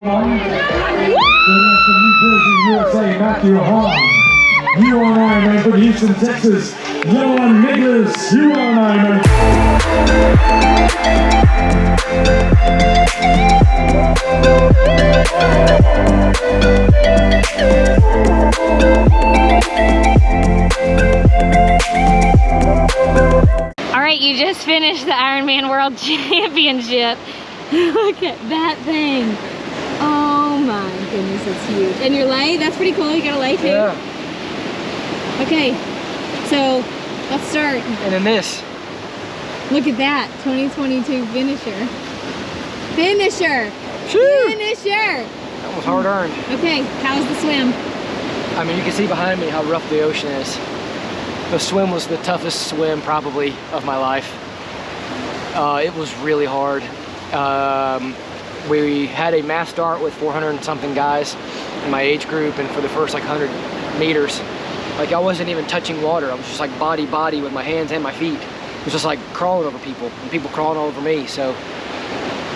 New Jersey, USA, Matthew Hahn. You on Ironman from Houston, Texas. Johan Nicholas, you on Ironman. All right, you just finished the Ironman World Championship. Look at that thing. Oh my goodness, it's huge. And your lay, that's pretty cool. You got a lay too? Yeah. Okay, so let's start. And then this. Look at that, 2022 finisher. Finisher! Shoo! Finisher! That was hard earned. Okay, how's the swim? I mean, you can see behind me how rough the ocean is. The swim was the toughest swim probably of my life. It was really hard. We had a mass start with 400 and something guys in my age group, and for the first like 100 meters, like I wasn't even touching water. I was just like body with my hands and my feet. It was just like crawling over people and people crawling all over me. So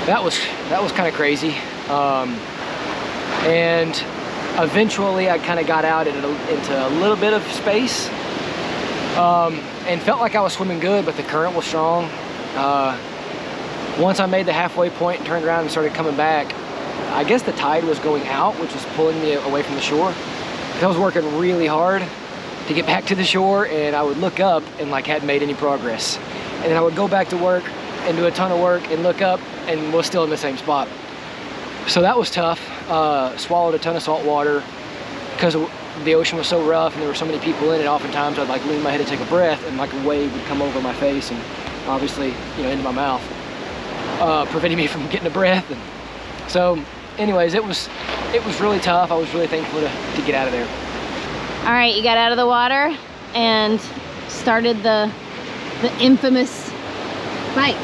that was kind of crazy. And eventually I kind of got out into a little bit of space, and felt like I was swimming good, but the current was strong. Once I made the halfway point and turned around and started coming back, I guess the tide was going out, which was pulling me away from the shore. I was working really hard to get back to the shore, and I would look up and like hadn't made any progress. And then I would go back to work and do a ton of work and look up and was still in the same spot. So that was tough. Swallowed a ton of salt water because the ocean was so rough and there were so many people in it. Oftentimes I'd like lean my head to take a breath and like a wave would come over my face and obviously, you know, into my mouth, preventing me from getting a breath. And so anyways, it was really tough. I was really thankful to get out of there. All right, you got out of the water and started the infamous bike.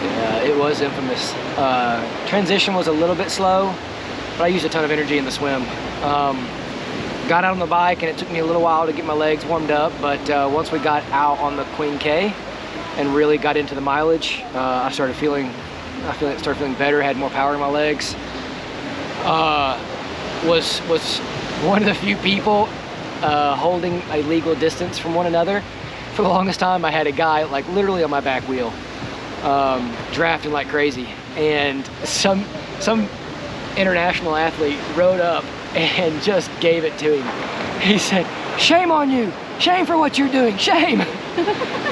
Yeah, it was infamous. Transition was a little bit slow, but I used a ton of energy in the swim. Got out on the bike and it took me a little while to get my legs warmed up, but once we got out on the Queen K and really got into the mileage, I started feeling better, had more power in my legs. Was one of the few people holding a legal distance from one another. For the longest time I had a guy like literally on my back wheel, drafting like crazy, and some international athlete rode up and just gave it to him. He said, "Shame on you, shame for what you're doing, shame."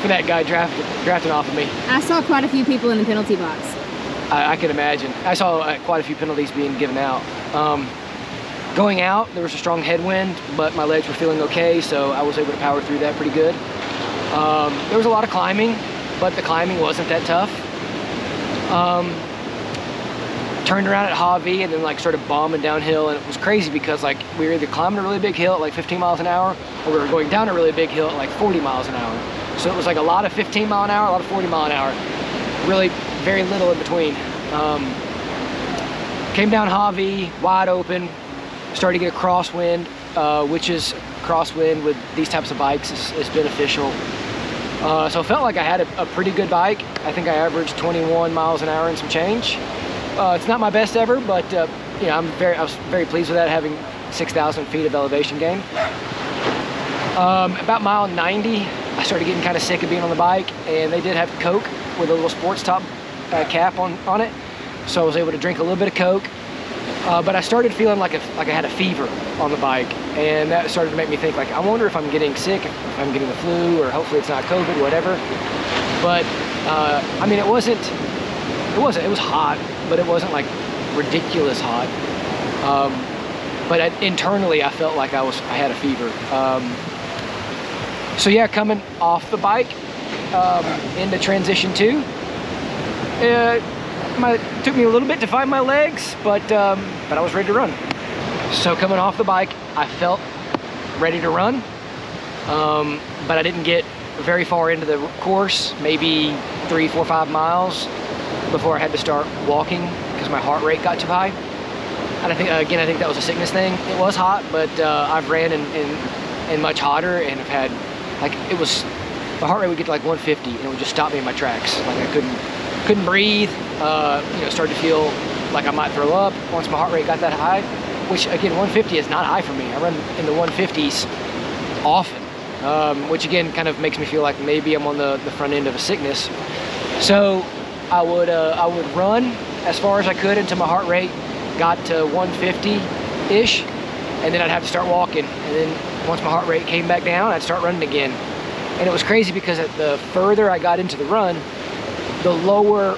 For that guy drafting off of me. I saw quite a few people in the penalty box. I can imagine. I saw quite a few penalties being given out. Going out, there was a strong headwind, but my legs were feeling okay, so I was able to power through that pretty good. There was a lot of climbing, but the climbing wasn't that tough. Turned around at Javi and then like started bombing downhill, and it was crazy because like we were either climbing a really big hill at like 15 miles an hour, or we were going down a really big hill at like 40 miles an hour. So it was like a lot of 15 mile an hour, a lot of 40 mile an hour, really very little in between. Came down Javi, wide open, started to get a crosswind, which is crosswind with these types of bikes is beneficial. So I felt like I had a pretty good bike. I think I averaged 21 miles an hour and some change. It's not my best ever, but you know, I was very pleased with that, having 6,000 feet of elevation gain. About mile 90, I started getting kind of sick of being on the bike, and they did have Coke with a little sports top cap on it, so I was able to drink a little bit of Coke. But I started feeling like I had a fever on the bike, and that started to make me think like, I wonder if I'm getting sick, if I'm getting the flu, or hopefully it's not COVID, whatever. But I mean, it was hot, but it wasn't like ridiculous hot. But internally I felt like I had a fever. So yeah, coming off the bike into transition 2, it took me a little bit to find my legs, but I was ready to run. So coming off the bike, I felt ready to run, but I didn't get very far into the course, maybe 3, 4, 5 miles before I had to start walking because my heart rate got too high. And I think that was a sickness thing. It was hot, but I've ran in much hotter and have had, like, my heart rate would get to like 150 and it would just stop me in my tracks. Like I couldn't breathe, you know, started to feel like I might throw up once my heart rate got that high, which again, 150 is not high for me. I run in the 150s often, which again kind of makes me feel like maybe I'm on the front end of a sickness. So I would run as far as I could until my heart rate got to 150-ish, and then I'd have to start walking. And then once my heart rate came back down, I'd start running again. And it was crazy because the further I got into the run, the lower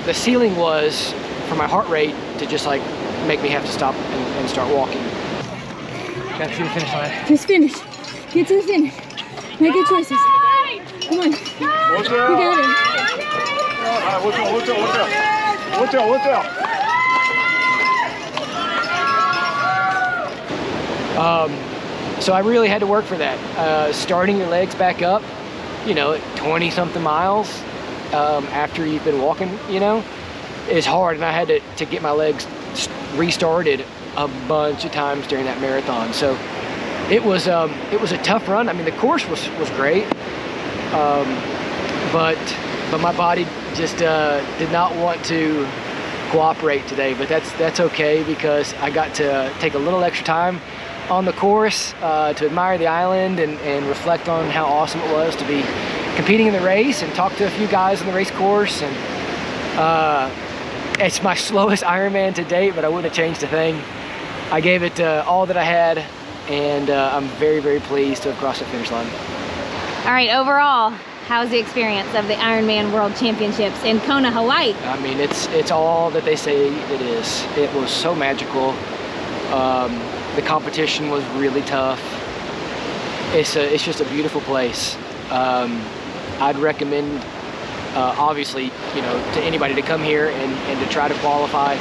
the ceiling was for my heart rate to just like make me have to stop and start walking. Got to the finish line. Just finish. Get to the finish. Make good choices. Come on. Watch You out! got it. Watch out! Watch out! Watch out! Watch out! Watch out! So I really had to work for that. Starting your legs back up, you know, at 20-something miles after you've been walking, you know, is hard. And I had to get my legs restarted a bunch of times during that marathon. So it was a tough run. I mean, the course was great, but my body just did not want to cooperate today. But that's okay, because I got to take a little extra time on the course to admire the island and reflect on how awesome it was to be competing in the race, and talk to a few guys on the race course. And it's my slowest Ironman to date, but I wouldn't have changed a thing. I gave it all that I had, and I'm very, very pleased to have crossed the finish line. All right, overall, how's the experience of the Ironman World Championships in Kona, Hawaii? I mean, it's all that they say it is. It was so magical. The competition was really tough. It's just a beautiful place. I'd recommend, obviously, you know, to anybody to come here and to try to qualify.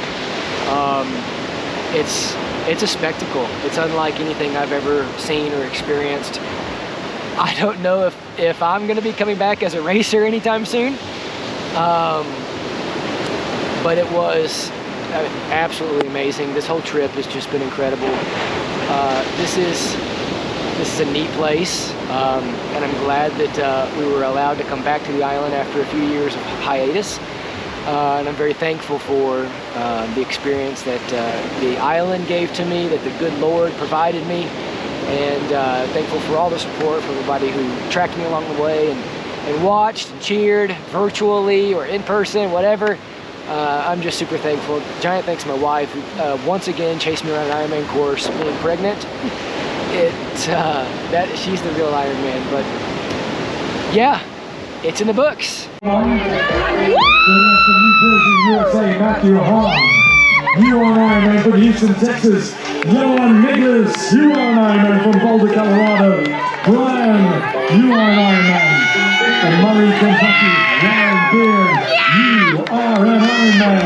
It's a spectacle. It's unlike anything I've ever seen or experienced. I don't know if I'm going to be coming back as a racer anytime soon, but it was absolutely amazing. This whole trip has just been incredible. This is a neat place, and I'm glad that we were allowed to come back to the island after a few years of hiatus. And I'm very thankful for the experience that the island gave to me, that the good Lord provided me, and thankful for all the support from everybody who tracked me along the way and watched and cheered virtually or in person, whatever. I'm just super thankful. Giant thanks to my wife, who once again chased me around an Ironman course, being pregnant. She's the real Ironman, but yeah, it's in the books. From New Jersey, USA, Matthew Hahn. You are an Ironman from Houston, Texas. Johan Nicholas, you are an Ironman from Boulder, Colorado. Brian, you are an Ironman. And Murray, Kentucky. Ryan Beard, you are an Ironman.